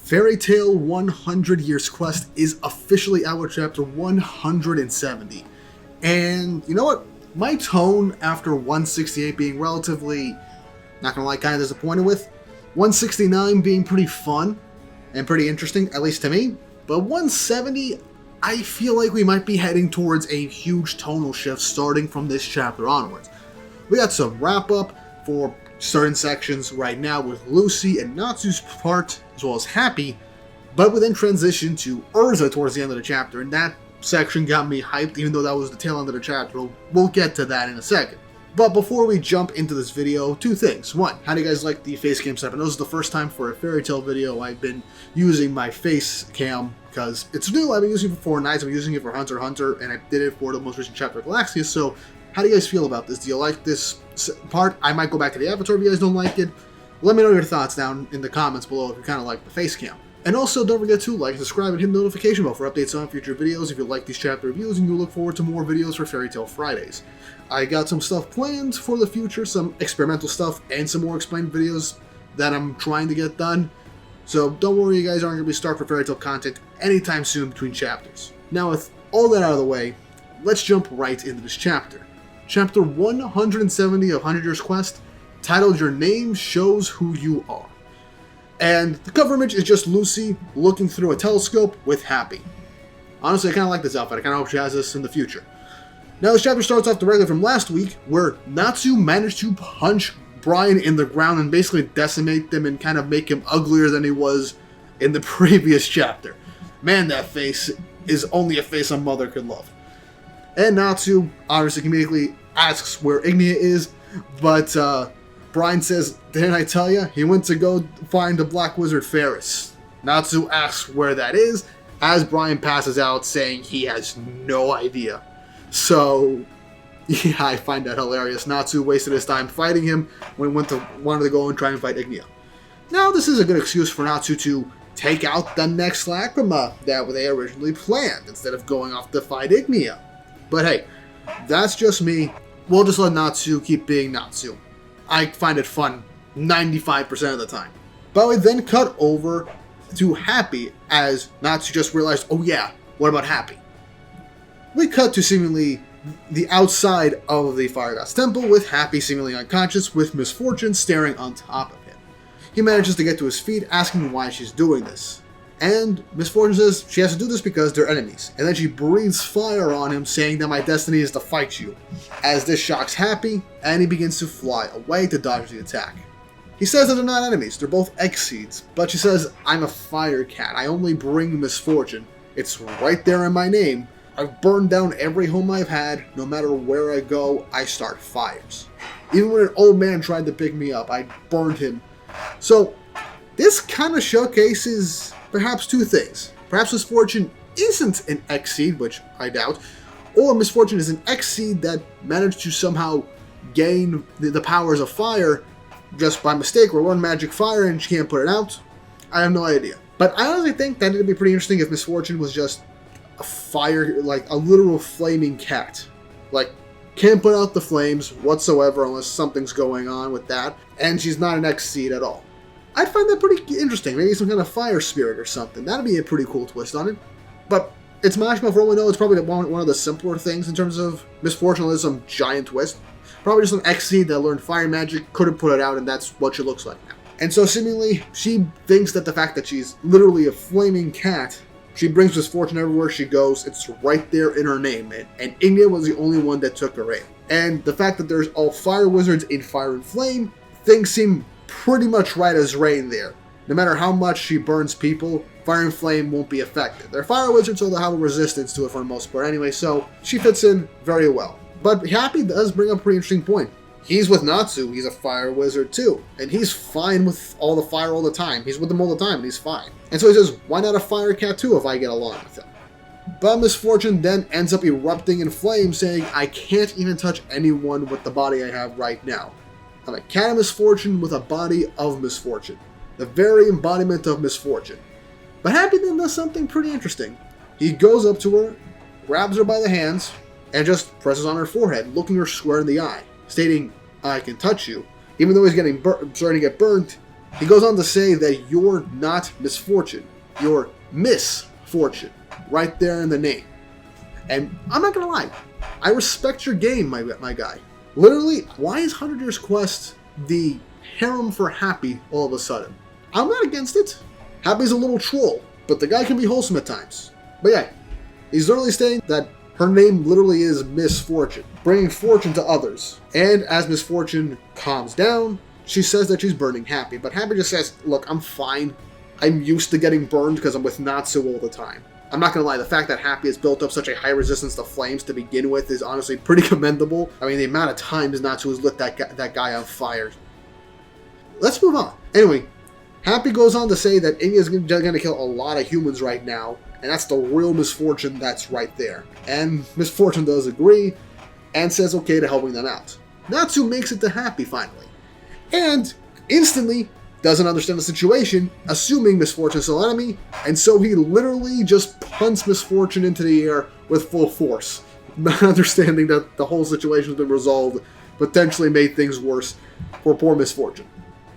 Fairy Tail 100 Years Quest is officially out with chapter 170. And you know what? My tone after 168 being relatively, not gonna lie, kind of disappointed with, 169 being pretty fun and pretty interesting, at least to me, but 170, I feel like we might be heading towards a huge tonal shift starting from this chapter onwards. We got some wrap up for certain sections right now with Lucy and Natsu's part, as well as Happy, but we then transition to Erza towards the end of the chapter, and that section got me hyped, even though that was the tail end of the chapter. We'll get to that in a second. But before we jump into this video, two things. One, how do you guys like the face cam setup? I know this is the first time for a Fairy Tail video I've been using my face cam, because it's new. I've been using it for 4 nights, I've been using it for Hunter x Hunter, and I did it for the most recent chapter of Galaxia, so how do you guys feel about this? Do you like this part? I might go back to the avatar if you guys don't like it. Let me know your thoughts down in the comments below if you kind of like the face cam. And also, don't forget to like, subscribe, and hit the notification bell for updates on future videos if you like these chapter reviews and you look forward to more videos for Fairy Tail Fridays. I got some stuff planned for the future, some experimental stuff, and some more explained videos that I'm trying to get done. So don't worry, you guys aren't going to be starved for Fairy Tail content anytime soon between chapters. Now, with all that out of the way, let's jump right into this chapter. Chapter 170 of 100 Years Quest, titled Your Name Shows Who You Are. And the cover image is just Lucy looking through a telescope with Happy. Honestly, I kind of like this outfit. I kind of hope she has this in the future. Now, this chapter starts off directly from last week, where Natsu managed to punch Brian in the ground and basically decimate them and kind of make him uglier than he was in the previous chapter. Man, that face is only a face a mother could love. And Natsu obviously immediately asks where Ignia is, but Brian says, "Didn't I tell you? He went to go find the Black Wizard Ferris." Natsu asks where that is, as Brian passes out saying he has no idea. So, yeah, I find that hilarious. Natsu wasted his time fighting him when he wanted to go and try and fight Ignia. Now, this is a good excuse for Natsu to take out the next Lacrima that they originally planned, instead of going off to fight Ignia. But hey, that's just me. We'll just let Natsu keep being Natsu. I find it fun 95% of the time. But we then cut over to Happy as Natsu just realized, oh yeah, what about Happy? We cut to seemingly the outside of the Fire God's Temple with Happy seemingly unconscious with Misfortune staring on top of him. He manages to get to his feet asking why she's doing this. And Misfortune says she has to do this because they're enemies. And then she breathes fire on him, saying that my destiny is to fight you. As this shocks Happy, and he begins to fly away to dodge the attack. He says that they're not enemies, they're both X-Seeds. But she says, I'm a fire cat, I only bring misfortune. It's right there in my name. I've burned down every home I've had. No matter where I go, I start fires. Even when an old man tried to pick me up, I burned him. So, this kind of showcases perhaps two things. Perhaps Misfortune isn't an X-Seed, which I doubt, or Misfortune is an X-Seed that managed to somehow gain the powers of fire just by mistake, or one magic fire and she can't put it out. I have no idea. But I honestly think that it'd be pretty interesting if Misfortune was just a fire, like a literal flaming cat. Like, can't put out the flames whatsoever unless something's going on with that, and she's not an X-Seed at all. I'd find that pretty interesting. Maybe some kind of fire spirit or something. That'd be a pretty cool twist on it. But it's Mashima, for all we know, it's probably one of the simpler things in terms of Misfortune. There's some giant twist. Probably just an X-Seed that learned fire magic, couldn't put it out, and that's what she looks like now. And so seemingly, she thinks that the fact that she's literally a flaming cat, she brings Misfortune everywhere she goes. It's right there in her name. And Ignia was the only one that took her in. And the fact that there's all fire wizards in Fire and Flame, things seem pretty much right as rain there. No matter how much she burns people, Fire and Flame won't be affected. They're fire wizards, so they'll have a resistance to it for the most part anyway, so she fits in very well. But Happy does bring up a pretty interesting point. He's with Natsu, he's a fire wizard too, and he's fine with all the fire all the time. He's with them all the time, and he's fine. And so he says, why not a fire cat too if I get along with him? But Misfortune then ends up erupting in flames, saying, I can't even touch anyone with the body I have right now. I'm a cat of misfortune with a body of misfortune. The very embodiment of misfortune. But Happy then does something pretty interesting. He goes up to her, grabs her by the hands, and just presses on her forehead, looking her square in the eye, stating, I can touch you. Even though he's starting to get burnt, He goes on to say that you're not Misfortune. You're Misfortune. Right there in the name. And I'm not gonna lie, I respect your game, my guy. Literally, why is 100 Years Quest the harem for Happy all of a sudden? I'm not against it. Happy's a little troll, but the guy can be wholesome at times. But yeah, he's literally saying that her name literally is Misfortune, bringing fortune to others. And as Misfortune calms down, she says that she's burning Happy, but Happy just says, look, I'm fine. I'm used to getting burned because I'm with Natsu all the time. I'm not gonna lie, the fact that Happy has built up such a high resistance to flames to begin with is honestly pretty commendable. I mean, the amount of times Natsu has lit that guy on fire. Let's move on. Anyway, Happy goes on to say that Inya's gonna kill a lot of humans right now, and that's the real Misfortune that's right there. And Misfortune does agree, and says okay to helping them out. Natsu makes it to Happy finally, and instantly doesn't understand the situation, assuming Misfortune's still enemy, and so he literally just punts Misfortune into the air with full force, not understanding that the whole situation's been resolved, potentially made things worse for poor Misfortune.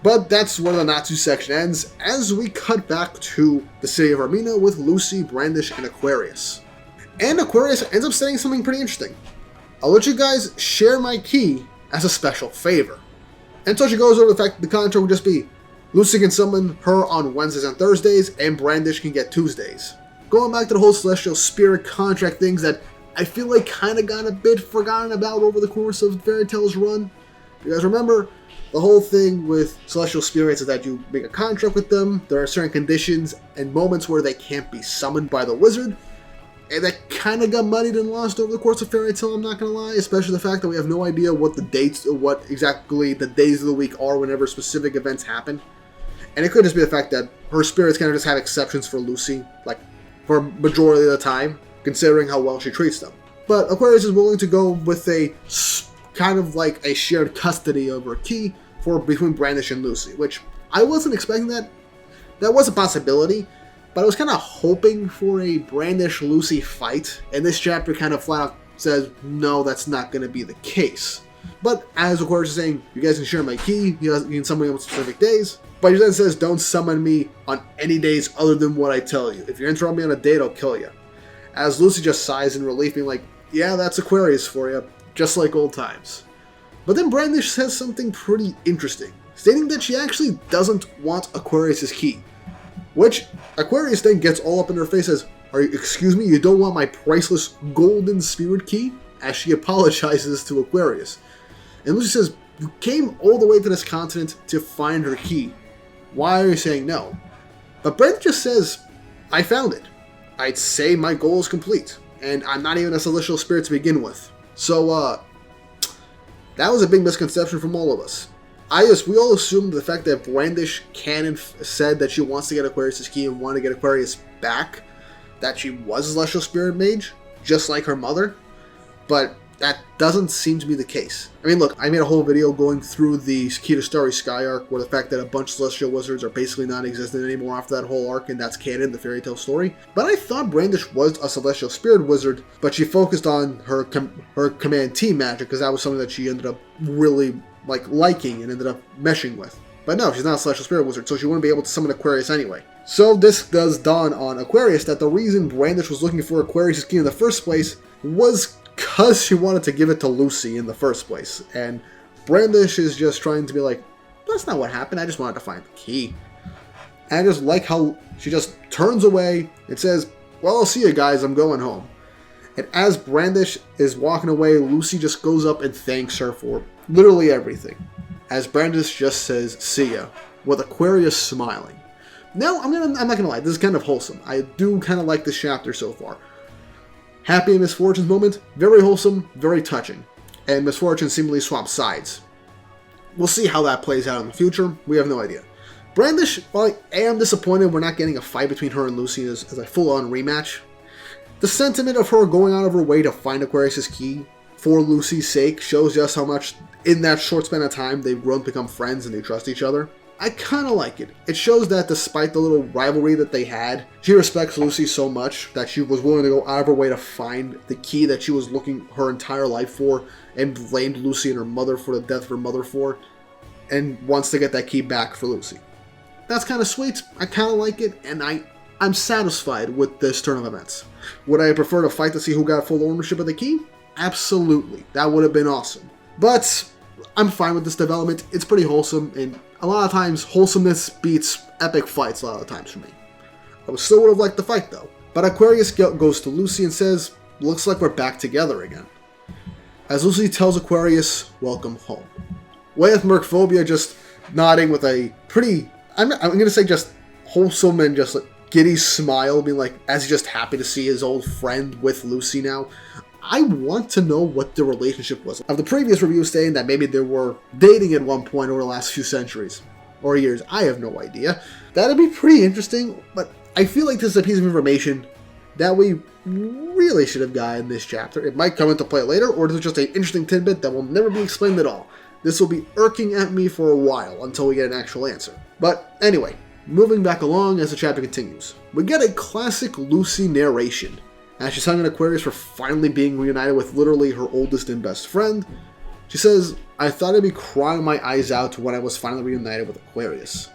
But that's where the Natsu section ends, as we cut back to the city of Armina with Lucy, Brandish, and Aquarius. And Aquarius ends up saying something pretty interesting. I'll let you guys share my key as a special favor. And so she goes over the fact that the contract would just be Lucy can summon her on Wednesdays and Thursdays, and Brandish can get Tuesdays. Going back to the whole Celestial Spirit contract things that I feel like kind of got a bit forgotten about over the course of Fairy Tail's run. You guys remember, the whole thing with Celestial Spirits is that you make a contract with them, there are certain conditions and moments where they can't be summoned by the wizard, and that kind of got muddied and lost over the course of Fairy Tail, I'm not going to lie, especially the fact that we have no idea what the dates, or what exactly the days of the week are whenever specific events happen. And it could just be the fact that her spirits kind of just have exceptions for Lucy, like, for majority of the time, considering how well she treats them. But Aquarius is willing to go with a kind of like a shared custody over a key for between Brandish and Lucy, which I wasn't expecting that. That was a possibility, but I was kind of hoping for a Brandish-Lucy fight, and this chapter kind of flat out says, no, that's not going to be the case. But as Aquarius is saying, you guys can share my key, you can summon me on specific days, but he then says, don't summon me on any days other than what I tell you. If you interrupt me on a date, I'll kill you. As Lucy just sighs in relief, being like, yeah, that's Aquarius for you, just like old times. But then Brandish says something pretty interesting, stating that she actually doesn't want Aquarius' key. Which Aquarius then gets all up in her face as, excuse me, you don't want my priceless golden spirit key? As she apologizes to Aquarius. And Lucy says, you came all the way to this continent to find her key. Why are you saying no? But Brent just says, I found it. I'd say my goal is complete, and I'm not even a celestial spirit to begin with. So, that was a big misconception from all of us. We all assumed the fact that Brandish said that she wants to get Aquarius' key and wanted to get Aquarius back, that she was a celestial spirit mage, just like her mother, but that doesn't seem to be the case. I mean, look, I made a whole video going through the Key to Starry Sky arc, where the fact that a bunch of celestial wizards are basically non-existent anymore after that whole arc, and that's canon, the fairy tale story. But I thought Brandish was a celestial spirit wizard, but she focused on her command team magic, because that was something that she ended up really liking and ended up meshing with. But no, she's not a celestial spirit wizard, so she wouldn't be able to summon Aquarius anyway. So this does dawn on Aquarius that the reason Brandish was looking for Aquarius' key in the first place was because she wanted to give it to Lucy in the first place. And Brandish is just trying to be like, that's not what happened, I just wanted to find the key. And I just like how she just turns away and says, well, I'll see you guys, I'm going home. And as Brandish is walking away, Lucy just goes up and thanks her for literally everything. As Brandish just says, see ya, with Aquarius smiling. Now, I'm not gonna lie, this is kind of wholesome. I do kind of like this chapter so far. Happy and Misfortune's moment, very wholesome, very touching. And Misfortune seemingly swaps sides. We'll see how that plays out in the future, we have no idea. Brandish, while I am disappointed we're not getting a fight between her and Lucy as a full-on rematch, the sentiment of her going out of her way to find Aquarius' key for Lucy's sake shows just how much, in that short span of time, they've grown to become friends and they trust each other. I kind of like it. It shows that despite the little rivalry that they had, she respects Lucy so much that she was willing to go out of her way to find the key that she was looking her entire life for and blamed Lucy and her mother for the death of her mother for, and wants to get that key back for Lucy. that's kind of sweet. I kind of like it, and I'm satisfied with this turn of events. Would I prefer to fight to see who got full ownership of the key? Absolutely. That would have been awesome. But I'm fine with this development. It's pretty wholesome, and a lot of times, wholesomeness beats epic fights a lot of times for me. I still would have liked the fight, though. But Aquarius goes to Lucy and says, looks like we're back together again. As Lucy tells Aquarius, welcome home. With Mercphobia just nodding with a pretty, I'm going to say just wholesome and just like giddy smile, being like, as he's just happy to see his old friend with Lucy now. I want to know what the relationship was. Of the previous review saying that maybe they were dating at one point over the last few centuries or years, I have no idea. That'd be pretty interesting, but I feel like this is a piece of information that we really should have gotten in this chapter. It might come into play later, or this is just an interesting tidbit that will never be explained at all. This will be irking at me for a while until we get an actual answer. But anyway, moving back along as the chapter continues, we get a classic Lucy narration. As she's telling Aquarius for finally being reunited with literally her oldest and best friend, she says, I thought I'd be crying my eyes out when I was finally reunited with Aquarius.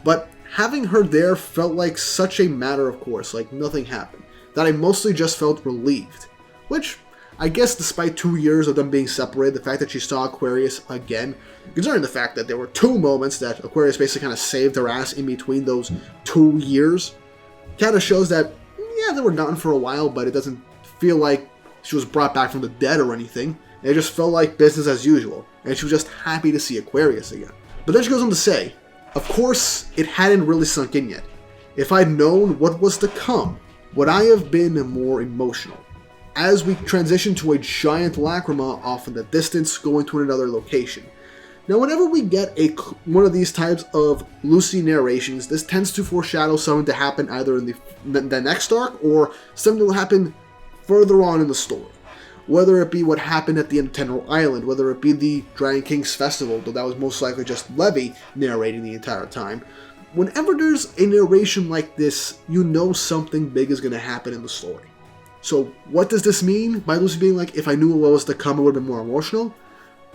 But having her there felt like such a matter of course, like nothing happened, that I mostly just felt relieved. Which, I guess despite 2 years of them being separated, the fact that she saw Aquarius again, considering the fact that there were 2 moments that Aquarius basically kind of saved her ass in between those 2 years, kind of shows that yeah, they were gone for a while, but it doesn't feel like she was brought back from the dead or anything. It just felt like business as usual, and she was just happy to see Aquarius again. But then she goes on to say, of course, it hadn't really sunk in yet. If I'd known what was to come, would I have been more emotional? As we transition to a giant lacrima off in the distance, going to another location. Now, whenever we get one of these types of Lucy narrations, this tends to foreshadow something to happen either in the next arc or something that will happen further on in the story. Whether it be what happened at the end of Tenor Island, whether it be the Dragon King's Festival, though that was most likely just Levy narrating the entire time. Whenever there's a narration like this, you know something big is going to happen in the story. So what does this mean by Lucy being like, if I knew what was to come, it would have been more emotional?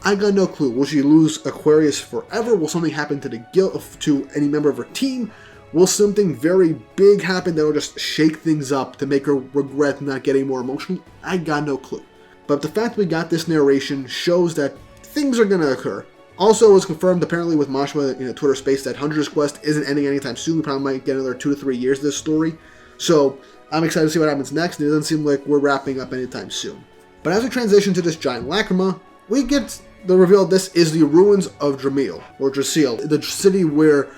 I got no clue. Will she lose Aquarius forever? Will something happen to any member of her team? Will something very big happen that will just shake things up to make her regret not getting more emotional? I got no clue. But the fact we got this narration shows that things are going to occur. Also, it was confirmed apparently with Mashima in a Twitter space that Hunter's Quest isn't ending anytime soon. We probably might get another 2 to 3 years of this story. So I'm excited to see what happens next, and it doesn't seem like we're wrapping up anytime soon. But as we transition to this giant lacrima, we get the reveal this is the ruins of Dramil, or Dramil, the city where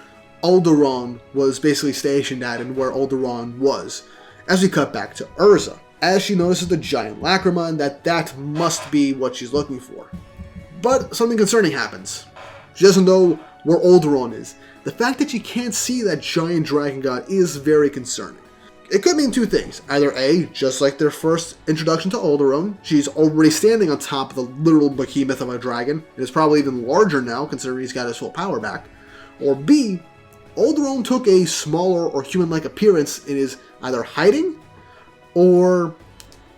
Alderaan was basically stationed at and where Alderaan was. As we cut back to Erza, as she notices the giant lacrima and that must be what she's looking for. But something concerning happens. She doesn't know where Alderaan is. The fact that she can't see that giant dragon god is very concerning. It could mean 2 things. Either A, just like their first introduction to Alderaan, she's already standing on top of the literal behemoth of a dragon, and is probably even larger now considering he's got his full power back. Or B, Alderaan took a smaller or human-like appearance and is either hiding, or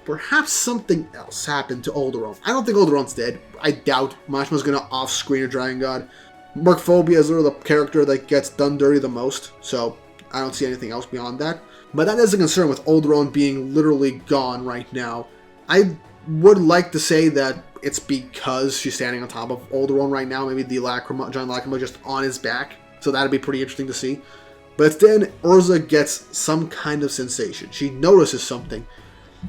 perhaps something else happened to Alderaan. I don't think Alderaan's dead. I doubt Mashima's going to off-screen a dragon god. Mercphobia is literally the character that gets done dirty the most, so I don't see anything else beyond that. But that is a concern with Alderaan being literally gone right now. I would like to say that it's because she's standing on top of Alderaan right now. Maybe the giant lacrima just on his back. So that'd be pretty interesting to see. But then Erza gets some kind of sensation. She notices something.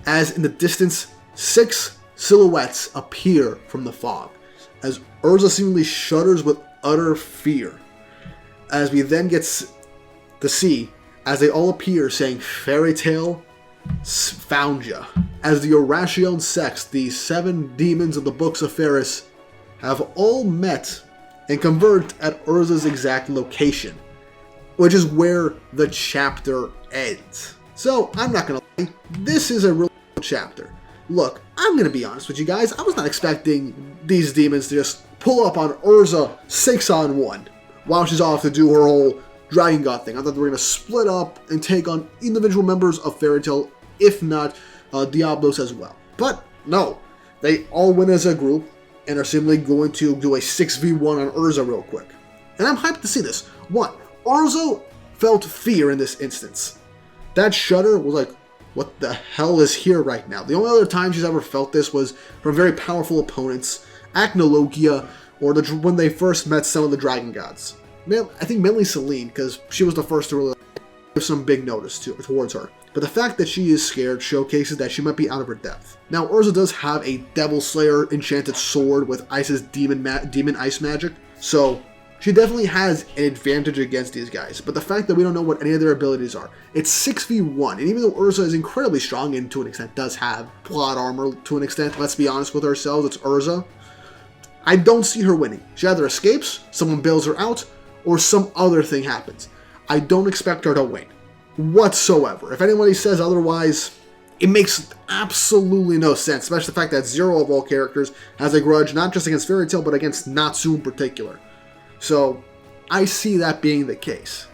As in the distance, 6 silhouettes appear from the fog. As Erza seemingly shudders with utter fear. As we then get to see, as they all appear saying, Fairy Tale found ya. As the Orachion Sex, the 7 demons of the Books of Ferris, have all met and converged at Erza's exact location, which is where the chapter ends. So, I'm not gonna lie, this is a real chapter. Look, I'm gonna be honest with you guys, I was not expecting these demons to just pull up on Erza 6-on-1 while she's off to do her whole Dragon God thing. I thought they were going to split up and take on individual members of Fairy Tail, if not Diablos as well. But no, they all went as a group and are simply going to do a 6v1 on Erza real quick. And I'm hyped to see this. 1, Erza felt fear in this instance. That shudder was like, what the hell is here right now? The only other time she's ever felt this was from very powerful opponents, Acnologia, or when they first met some of the dragon gods. I think mainly Selene, because she was the first to really give some big notice towards her. But the fact that she is scared showcases that she might be out of her depth. Now, Erza does have a Devil Slayer enchanted sword with Ice's demon ice magic, so she definitely has an advantage against these guys. But the fact that we don't know what any of their abilities are, it's 6v1, and even though Erza is incredibly strong and to an extent does have plot armor to an extent, let's be honest with ourselves, it's Erza, I don't see her winning. She either escapes, someone bails her out, or some other thing happens. I don't expect her to win whatsoever. If anybody says otherwise, it makes absolutely no sense, especially the fact that Zero of all characters has a grudge not just against Fairy Tail, but against Natsu in particular. So I see that being the case.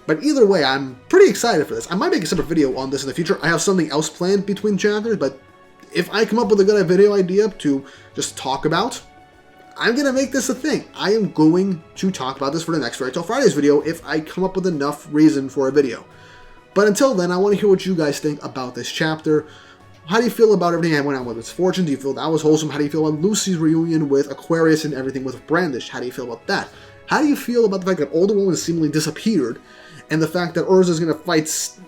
But either way, I'm pretty excited for this. I might make a separate video on this in the future. I have something else planned between chapters, but if I come up with a good video idea to just talk about, I'm going to make this a thing. I am going to talk about this for the next Fairy Tail Fridays video if I come up with enough reason for a video. But until then, I want to hear what you guys think about this chapter. How do you feel about everything that went on with Misfortune? Do you feel that was wholesome? How do you feel about Lucy's reunion with Aquarius and everything with Brandish? How do you feel about that? How do you feel about the fact that all the women seemingly disappeared and the fact that Erza is going to fight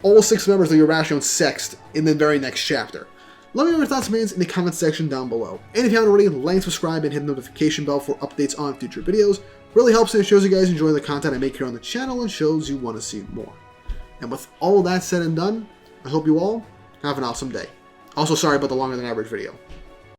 all 6 members of the Eurasian Sext in the very next chapter? Let me know your thoughts and opinions in the comment section down below. And if you haven't already, like, subscribe, and hit the notification bell for updates on future videos. Really helps and it shows you guys enjoy the content I make here on the channel and shows you want to see more. And with all that said and done, I hope you all have an awesome day. Also, sorry about the longer than average video.